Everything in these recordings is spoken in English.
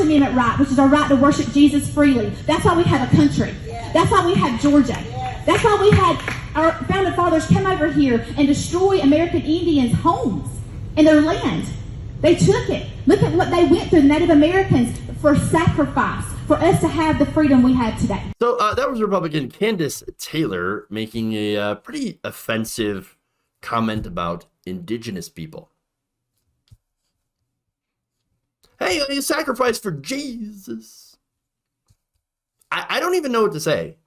Amendment right, which is our right to worship Jesus freely. That's why we have a country. That's why we have Georgia. That's why we had our founding fathers come over here and destroy American Indians' homes and their land. They took it. Look at what they went through, the Native Americans, for sacrifice, for us to have the freedom we have today. So that was Republican Kandiss Taylor making a pretty offensive comment about indigenous people. Hey, you sacrifice for Jesus. I don't even know what to say.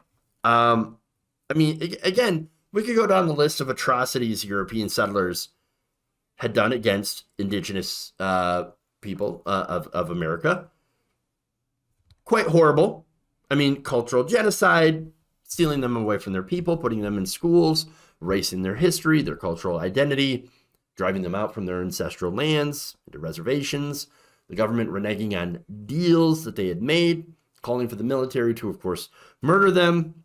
I mean, again, we could go down the list of atrocities European settlers had done against indigenous people of America. Quite horrible. I mean, cultural genocide, stealing them away from their people, putting them in schools, erasing their history, their cultural identity, driving them out from their ancestral lands, into reservations, the government reneging on deals that they had made, calling for the military to, of course, murder them.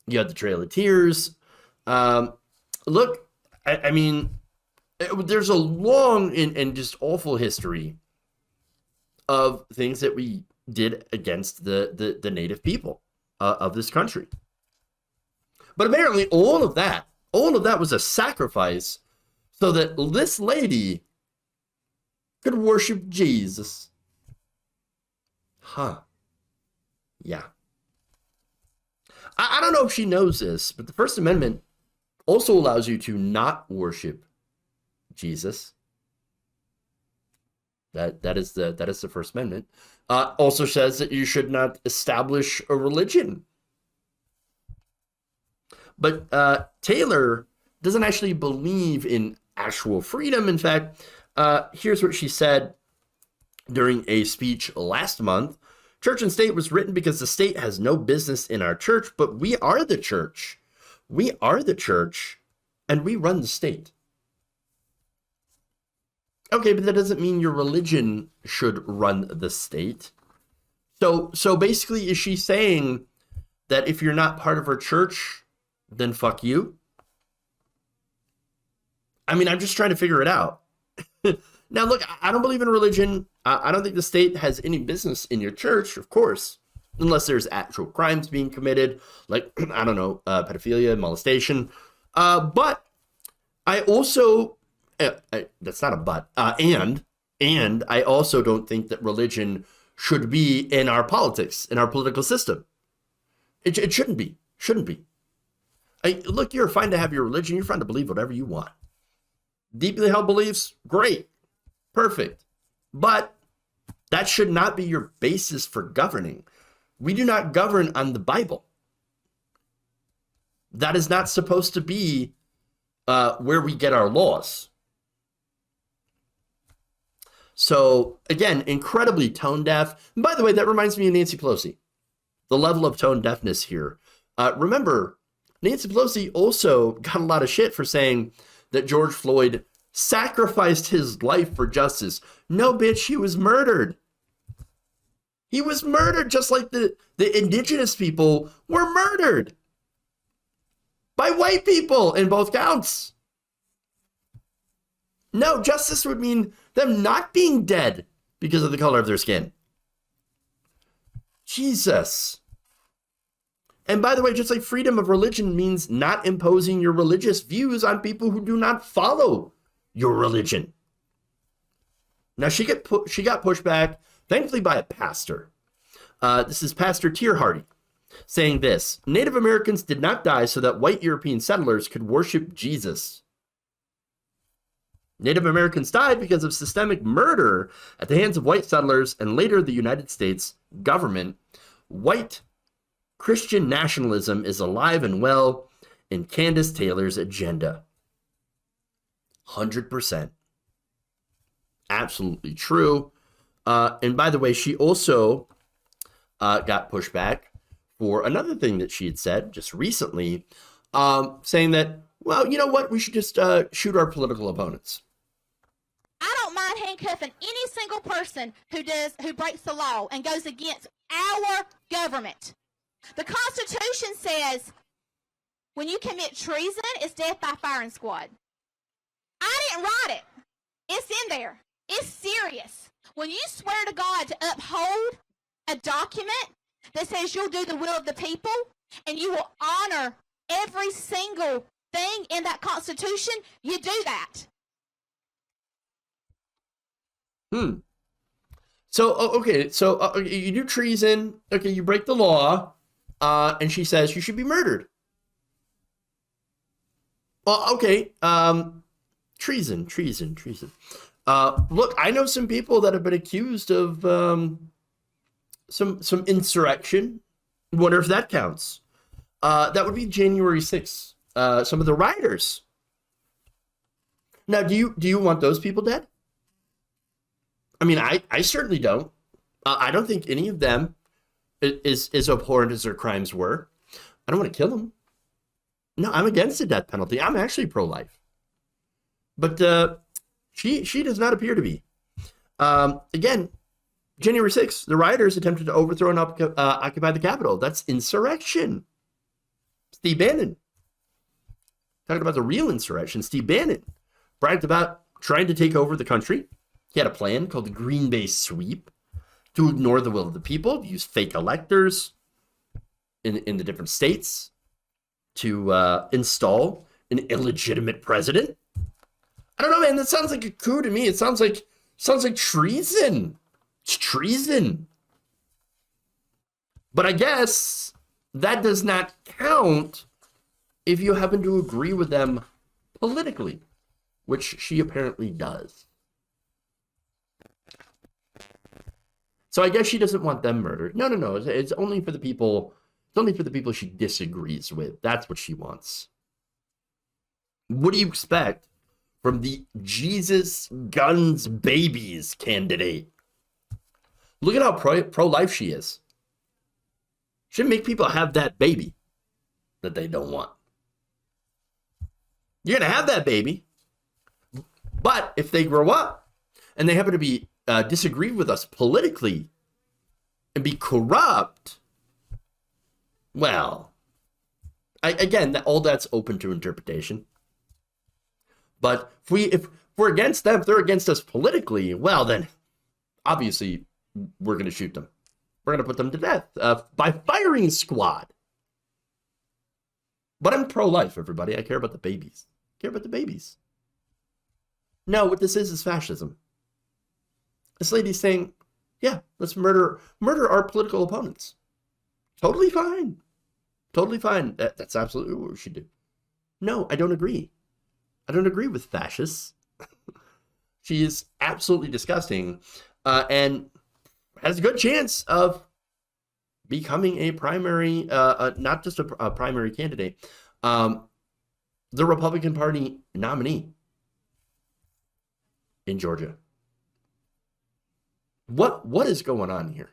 You had the Trail of Tears. Look, I mean, there's a long and just awful history of things that we did against the native people of this country. But apparently all of that was a sacrifice so that this lady could worship Jesus. Huh. Yeah. I don't know if she knows this, but the First Amendment also allows you to not worship Jesus. That is the First Amendment. Also says that you should not establish a religion. But Taylor doesn't actually believe in actual freedom. In fact, here's what she said during a speech last month. Church and state was written because the state has no business in our church, but we are the church. We are the church, and we run the state. Okay, but that doesn't mean your religion should run the state. So basically, is she saying that if you're not part of her church, then fuck you? I mean, I'm just trying to figure it out. Now, look, I don't believe in religion. I don't think the state has any business in your church, of course, unless there's actual crimes being committed, like, I don't know, pedophilia, molestation. But I also, that's not a but, and I also don't think that religion should be in our politics, in our political system. It shouldn't be. Look, you're fine to have your religion. You're fine to believe whatever you want. Deeply held beliefs, great, perfect. But that should not be your basis for governing. We do not govern on the Bible. That is not supposed to be where we get our laws. So, again, incredibly tone deaf. And by the way, that reminds me of Nancy Pelosi. The level of tone deafness here. Remember, Nancy Pelosi also got a lot of shit for saying that George Floyd sacrificed his life for justice. No, bitch, he was murdered. He was murdered just like the indigenous people were murdered by white people in both counts. No, justice would mean them not being dead because of the color of their skin. Jesus. And by the way, just like freedom of religion means not imposing your religious views on people who do not follow your religion. Now, she got pushed back, thankfully, by a pastor. This is Pastor Tierhardy saying this: Native Americans did not die so that white European settlers could worship Jesus. Native Americans died because of systemic murder at the hands of white settlers and later the United States government. White Christian nationalism is alive and well in Kandiss Taylor's agenda. 100%. Absolutely true. And by the way, she also got pushed back for another thing that she had said just recently, saying that, well, you know what? We should just shoot our political opponents. I don't mind handcuffing any single person who breaks the law and goes against our government. The Constitution says when you commit treason, it's death by firing squad. I didn't write it. It's in there. It's serious. When you swear to God to uphold a document that says you'll do the will of the people and you will honor every single thing in that Constitution, you do that. So, okay, so you do treason. Okay, you break the law, and she says you should be murdered. Well, okay, treason. Look, I know some people that have been accused of some insurrection. Wonder if that counts. That would be January 6th. Some of the rioters. Now, do you want those people dead? I mean, I certainly don't. I don't think any of them is as abhorrent as their crimes were. I don't want to kill them. No, I'm against the death penalty. I'm actually pro-life. But she does not appear to be. Again, January 6th, the rioters attempted to overthrow and occupy the Capitol. That's insurrection. Steve Bannon. Talking about the real insurrection. Steve Bannon bragged about trying to take over the country. He had a plan called the Green Bay Sweep to ignore the will of the people, to use fake electors in the different states to install an illegitimate president. I don't know, man. That sounds like a coup to me. It sounds like treason. It's treason. But I guess that does not count if you happen to agree with them politically, which she apparently does. So I guess she doesn't want them murdered. No. It's only for the people. It's only for the people she disagrees with. That's what she wants. What do you expect from the Jesus Guns Babies candidate? Look at how pro-life she is. She'll make people have that baby that they don't want. You're going to have that baby. But if they grow up and they happen to be disagree with us politically and be corrupt, well, again, all that's open to interpretation. But if we're against them, if they're against us politically, well, then obviously we're going to shoot them. We're going to put them to death by firing squad. But I'm pro-life, everybody. I care about the babies. I care about the babies. No, what this is fascism. This lady's saying, yeah, let's murder our political opponents. Totally fine. Totally fine. That's absolutely what we should do. No, I don't agree. I don't agree with fascists. She is absolutely disgusting and has a good chance of becoming a primary, not just a primary candidate, the Republican Party nominee in Georgia. What is going on here?